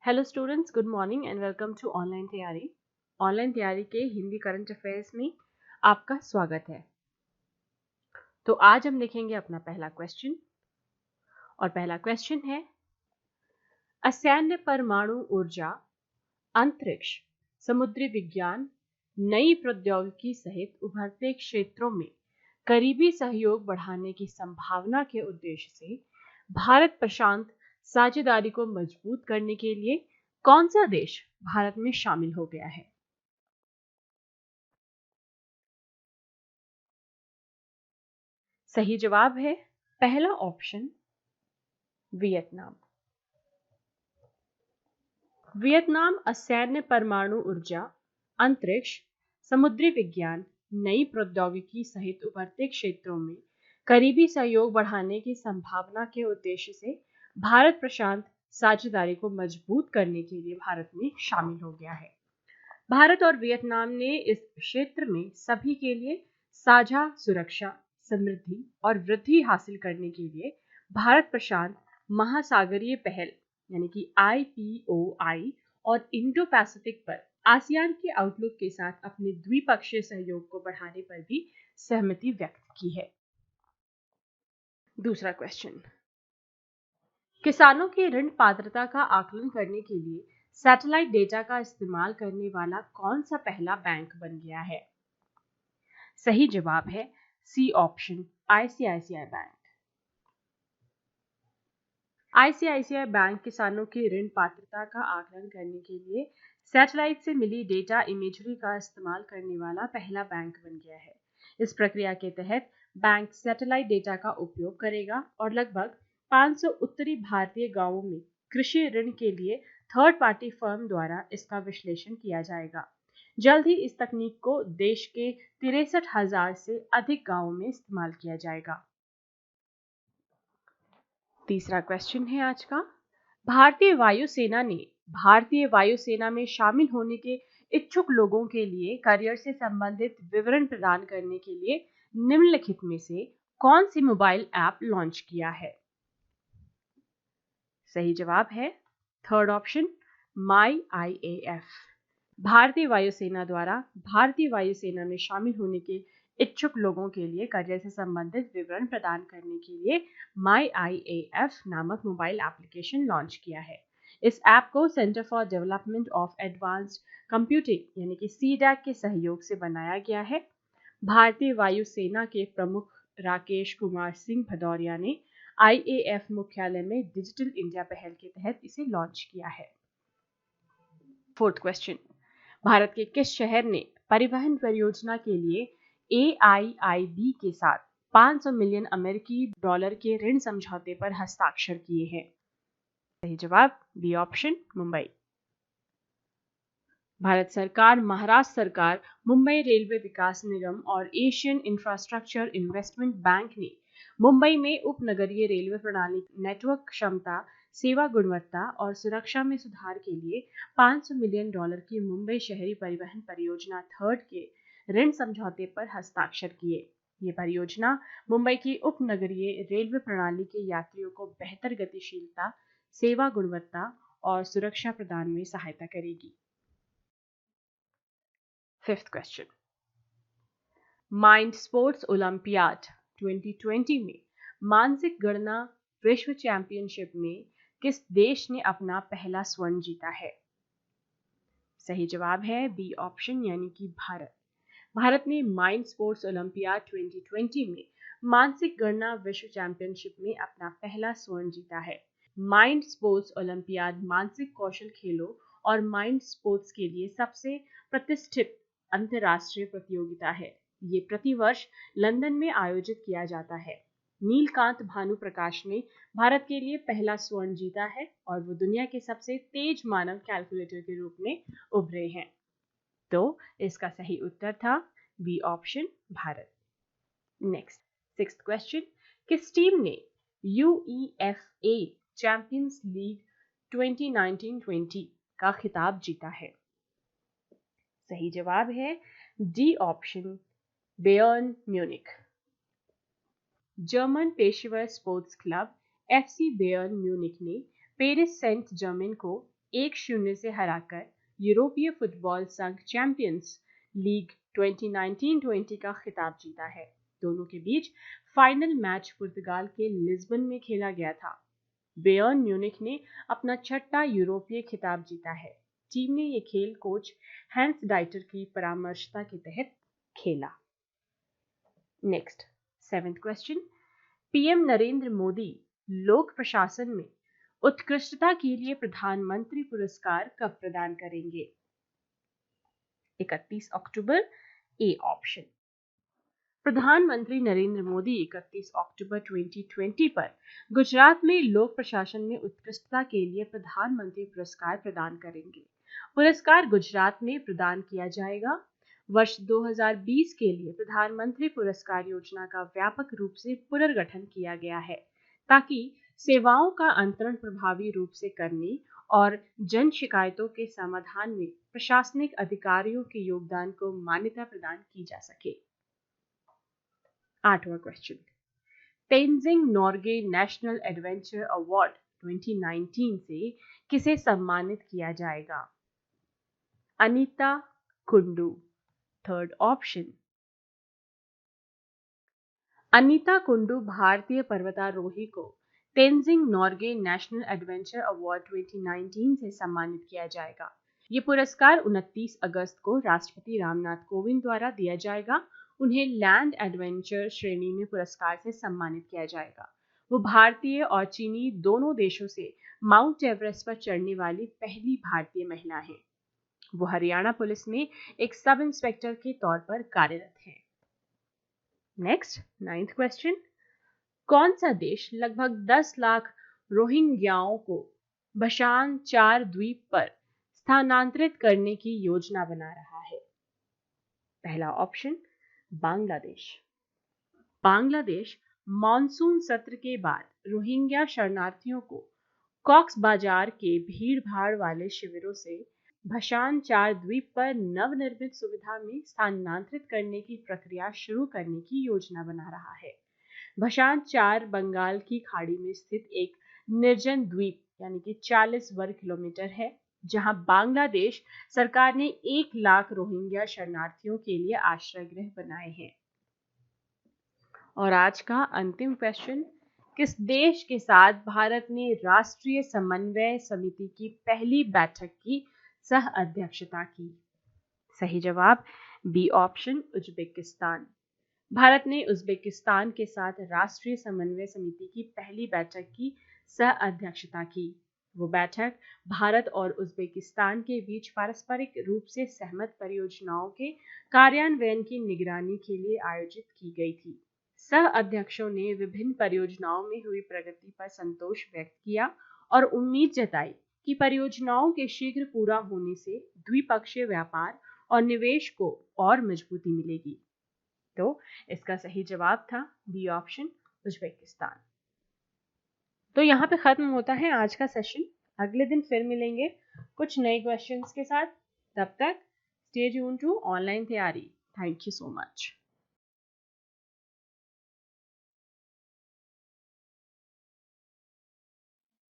Hello students, good morning and welcome to online Taiyari. Online Taiyari के Hindi current affairs में आपका स्वागत है। तो आज हम देखेंगे अपना पहला क्वेश्चन और पहला क्वेश्चन है असैन्य परमाणु ऊर्जा, अंतरिक्ष, समुद्री विज्ञान, नई प्रौद्योगिकी सहित उभरते क्षेत्रों में करीबी सहयोग बढ़ाने की संभावना के उद्देश्य से भारत प्रशांत साझेदारी को मजबूत करने के लिए कौन सा देश भारत में शामिल हो गया है? सही जवाब है पहला ऑप्शन, वियतनाम। वियतनाम असैन्य परमाणु ऊर्जा, अंतरिक्ष, समुद्री विज्ञान, नई प्रौद्योगिकी सहित उभरते क्षेत्रों में करीबी सहयोग बढ़ाने की संभावना के उद्देश्य से भारत प्रशांत साझेदारी को मजबूत करने के लिए भारत में शामिल हो गया है। भारत और वियतनाम ने इस क्षेत्र में सभी के लिए साझा सुरक्षा, समृद्धि और वृद्धि हासिल करने के लिए भारत प्रशांत महासागरीय पहल यानी कि IPOI और इंडो पैसिफिक पर आसियान के आउटलुक के साथ अपने द्विपक्षीय सहयोग को बढ़ाने पर भी सहमति व्यक्त की है। दूसरा क्वेश्चन, किसानों की ऋण पात्रता का आकलन करने के लिए सैटेलाइट डेटा का इस्तेमाल करने वाला कौन सा पहला बैंक बन गया है? सही जवाब है C option, ICICI bank. ICICI bank किसानों की ऋण पात्रता का आकलन करने के लिए सैटेलाइट से मिली डेटा इमेजरी का इस्तेमाल करने वाला पहला बैंक बन गया है। इस प्रक्रिया के तहत बैंक सैटेलाइट डेटा का उपयोग करेगा और लगभग 500 उत्तरी भारतीय गांवों में कृषि ऋण के लिए थर्ड पार्टी फर्म द्वारा इसका विश्लेषण किया जाएगा। जल्द ही इस तकनीक को देश के 63,000 से अधिक गांवों में इस्तेमाल किया जाएगा। तीसरा क्वेश्चन है आज का, भारतीय वायुसेना में शामिल होने के इच्छुक लोगों के लिए करियर से संबंधित विवरण प्रदान करने के लिए निम्नलिखित में से कौन सी मोबाइल ऐप लॉन्च किया है? सही जवाब है थर्ड ऑप्शन, माई IAF। भारतीय वायुसेना द्वारा भारतीय वायुसेना में शामिल होने के इच्छुक लोगों के लिए करियर से संबंधित विवरण प्रदान करने के लिए माई IAF नामक मोबाइल एप्लीकेशन लॉन्च किया है। इस ऐप को centre for development of advanced computing यानी कि CDAC के सहयोग से बनाया गया है। भारतीय वायुसेना के प्रमुख राकेश कुमार सिंह भदौरिया ने IAF मुख्यालय में डिजिटल इंडिया पहल के तहत इसे लॉन्च किया है। फोर्थ क्वेश्चन, भारत के किस शहर ने परिवहन परियोजना के लिए AIIB के साथ 500 मिलियन अमेरिकी डॉलर के ऋण समझौते पर हस्ताक्षर किए हैं? सही जवाब बी ऑप्शन, मुंबई। भारत सरकार, महाराष्ट्र सरकार, मुंबई रेलवे विकास निगम और एशियन इंफ्रास्ट्रक्चर इन्वेस्टमेंट बैंक ने मुंबई में उपनगरीय रेलवे प्रणाली नेटवर्क क्षमता, सेवा गुणवत्ता और सुरक्षा में सुधार के लिए 500 मिलियन डॉलर की मुंबई शहरी परिवहन परियोजना थर्ड के ऋण समझौते पर हस्ताक्षर किए। ये परियोजना मुंबई की उपनगरीय रेलवे प्रणाली के यात्रियों को बेहतर गतिशीलता, सेवा गुणवत्ता और सुरक्षा प्रदान में सहायता करेगी। Fifth question, mind sports olympiad 2020 में मानसिक गणना विश्व चैंपियनशिप में किस देश ने अपना पहला स्वर्ण जीता है? सही जवाब है बी ऑप्शन यानी कि भारत। भारत ने माइंड स्पोर्ट्स ओलंपियाड 2020 में मानसिक गणना विश्व चैंपियनशिप में अपना पहला स्वर्ण जीता है। माइंड स्पोर्ट्स ओलंपियाड मानसिक कौशल खेलों और माइंड स्पोर्ट्स के लिए सबसे प्रतिष्ठित अंतर्राष्ट्रीय प्रतियोगिता है। ये प्रतिवर्ष लंदन में आयोजित किया जाता है। नीलकांत भानु प्रकाश ने भारत के लिए पहला स्वर्ण जीता है और वो दुनिया के सबसे तेज मानव कैलकुलेटर के रूप में उभरे हैं। तो इसका सही उत्तर था B option, Bharat. Next, sixth question, किस टीम ने UEFA चैंपियंस लीग 2019-20 का खिताब जीता है? सही जवाब है D option, Bayern Munich. German पेशेवर sports club FC Bayern Munich ने पेरिस सेंट जर्मेन को 1-0 से हराकर यूरोपीय फुटबॉल संघ चैंपियंस लीग 2019-20 का खिताब जीता है। दोनों के बीच फाइनल मैच पुर्तगाल के लिस्बन में खेला गया था। बायर्न म्यूनिख ने अपना 6वां यूरोपीय खिताब जीता है। टीम ने यह खेल कोच हैंस डाइटर की परामर्शता के तहत खेला। Next 7th question, PM Narendra Modi लोक प्रशासन में उत्कृष्टता के लिए प्रधानमंत्री पुरस्कार कब प्रदान करेंगे? 31 अक्टूबर, ए ऑप्शन। प्रधानमंत्री नरेंद्र मोदी 31 अक्टूबर 2020 पर गुजरात में लोक प्रशासन में उत्कृष्टता के लिए प्रधानमंत्री पुरस्कार प्रदान करेंगे। पुरस्कार गुजरात में प्रदान किया जाएगा। वर्ष 2020 के लिए प्रधानमंत्री पुरस्कार योजना का व्यापक रूप से पुनर्गठन किया गया है ताकि सेवाओं का अंतरण प्रभावी रूप से करने और जन शिकायतों के समाधान में प्रशासनिक अधिकारियों के योगदान को मान्यता प्रदान की जा सके। 8वां question, Tenzing Norgay national adventure award 2019 से किसे सम्मानित किया जाएगा? Anita Kundu, 3rd option. अनीता कुंडू भारतीय पर्वतारोही को Tenzing Norgay national adventure award 2019 से सम्मानित किया जाएगा। ये पुरस्कार 29 अगस्त को राष्ट्रपति रामनाथ कोविंद द्वारा दिया जाएगा। उन्हें लैंड एडवेंचर श्रेणी में पुरस्कार से सम्मानित किया जाएगा। वो भारतीय और चीनी दोनों देशों से माउंट एवरेस्ट पर चढ़ने वाली पहली भारतीय महिला हैं। वो हरियाणा पुलिस में एक सब इंस्पेक्टर के तौर पर कार्यरत हैं। नेक्स्ट 9th क्वेश्चन, कौन सा देश लगभग 10 लाख रोहिंग्याओं को भशान 4 द्वीप पर स्थानांतरित करने की योजना बना रहा है? पहला ऑप्शन बांग्लादेश। बांग्लादेश मॉनसून सत्र के बाद रोहिंग्या शरणार्थियों को कॉक्स बाजार के भीड़-भाड़ वाले शिविरों से भशान 4 द्वीप पर नवनिर्मित सुविधा में स्थानांतरित करने की प्रक्रिया शुरू करने की योजना बना रहा है। भशान 4 बंगाल की खाड़ी में स्थित एक निर्जन द्वीप यानी कि 40 वर्ग किलोमीटर है, जहां बांग्लादेश सरकार ने 1 लाख रोहिंग्या शरणार्थियों के लिए आश्रय गृह बनाए हैं। और आज का अंतिम क्वेश्चन, किस देश के साथ भारत ने राष्ट्रीय समन्वय समिति की पहली बैठक की सह अध्यक्षता की? सही जवाब बी ऑप्शन, उज्बेकिस्तान। भारत ने उज्बेकिस्तान के साथ राष्ट्रीय समन्वय समिति की पहली बैठक की सह अध्यक्षता की। वो बैठक भारत और उज्बेकिस्तान के बीच पारस्परिक रूप से सहमत परियोजनाओं के कार्यान्वयन की निगरानी के लिए आयोजित की गई थी। सह अध्यक्षों ने विभिन्न परियोजनाओं में हुई प्रगति पर संतोष व्यक्त किया और उम्मीद जताई कि परियोजनाओं के शीघ्र पूरा होने से द्विपक्षीय व्यापार और निवेश को और मजबूती मिलेगी। तो इसका सही जवाब था बी ऑप्शन, उज्बेकिस्तान। तो यहाँ पे खत्म होता है आज का सेशन। अगले दिन फिर मिलेंगे कुछ नए क्वेश्चंस के साथ। तब तक स्टे ट्यून्ड टू ऑनलाइन तैयारी। Thank you so much.